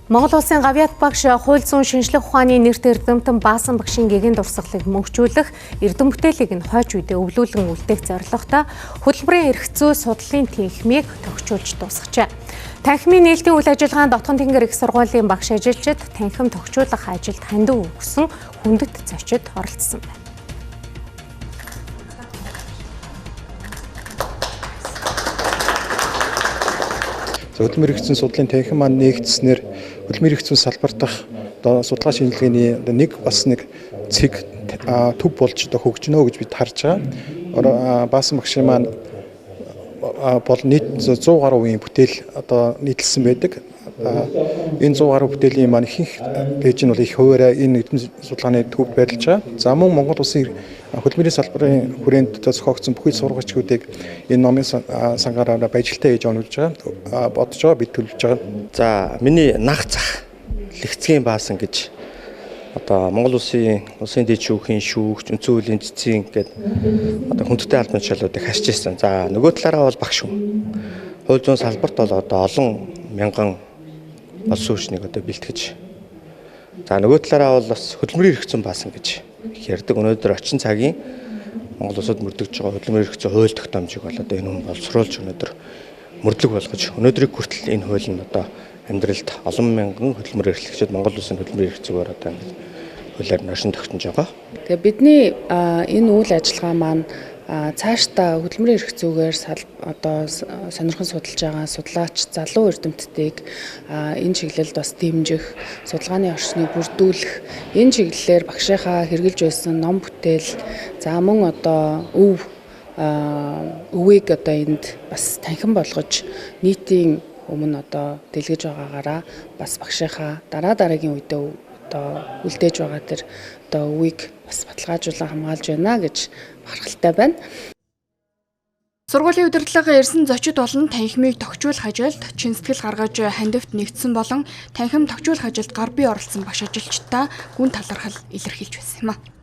Монгол улсын гавьяат багш хууль зүйн шинжлэх ухааны нэрт эрдэмтэн Баасан багшийн гэгээн дурсгалыг мөнхжүүлэх эрдэм бүтээлийг нь хойч үедээ өвлүүлэн үлдээх зорилготой хөтөлбөрийн эрх зүй судлалын тэнхимийг тохижуулж дуусгажээ. Танхимын нээлтийн үйл ажиллагаанд Дотгон Тэнгэр их сургуулийн багш ажилчид танхим тохижуулах ажилд хандив өгсөн хүндэт зочид оролцсон байна. Хөдөлмөр эрх зүйн судлалын танхим маань нэгдснээр хөдөлмөр эрх зүйн салбар дахь судалгаа шинжилгээний нэг цэг төв болж хөгжинө гэж бид харж байгаа. Баасан багшийн маань бол нийт 100 гаруй үеийн бүтээл нийтлсэн байдаг. Энэ 100 гаруй бүтээлийн маань ихэнх пэйж нь бол их хуваараа энэ эрдэм судалгааны төвд байрлаж байгаа. За мөн Монгол улсын хөдөлмөрийн салбарын хүрээнд зохиогдсон бүхий сургагчдыг энэ номын сангаараа баяжилтаа хийж онолж байгаа бодож байгаа, бид төлөвлөж байгаа. За миний нах зах лэгцгийн Баасан гэж Монгол улсын дэд шүүхийн шүүгч, үндсэн хуулийн цэцгийн гээд хүндтэй албан тушаалуудыг хасч ирсэн. За нөгөө талаараа бол багш хүн. Хууль зүйн салбарт бол олон мянган олон сүрчнийг бэлтгэж. За нөгөө талаараа бол бас хөдөлмөрийн эрх зүйн Баасан гэж ярьдаг. Өнөөдөр очин цагийн Монгол улсад мөрдөж байгаа хөдөлмөрийн эрх зүйн хууль тогтоомжийг бол энэ хүн боловсруулж өнөөдөр мөрдлөг болгож өнөөдрийг хүртэл энэ хууль нь амьдралд олон мянган хөдөлмөр эрхлэгчид Монгол улсын хөдөлмөрийн эрх зүйгээр ингээд хуулиар ношин тогтнож байгаа. Тэгээ бидний энэ үйл ажиллагаа маань цаашдаа хөдөлмөрийн эрх зүйгээр сонирхон судалж байгаа судлаач залуу эрдэмтдийг энэ чиглэлд бас дэмжих, судалгааны орчныг бүрдүүлэх, энэ чиглэлээр багшийнхаа хэрэгжилж байсан ном бүтээл, за мөн өвийг энд бас танхим болгож нийтийн өмнө дэлгэж байгаагаараа бас багшийнхаа дараагийн үедээ үлдээж байгаа тэр өвийг бас баталгаажуулан хамгаалж байна гэж бахархалтай байна. Сургуулийн удирдлага ирсэн зочид болон танхимыг тохижуулах ажилд чин сэтгэл гаргаж хандивт нэгдсэн болон танхим тохижуулах ажилд гар бие оролцсон багш ажилчдаа гүн талархал илэрхийлж байсан юм а.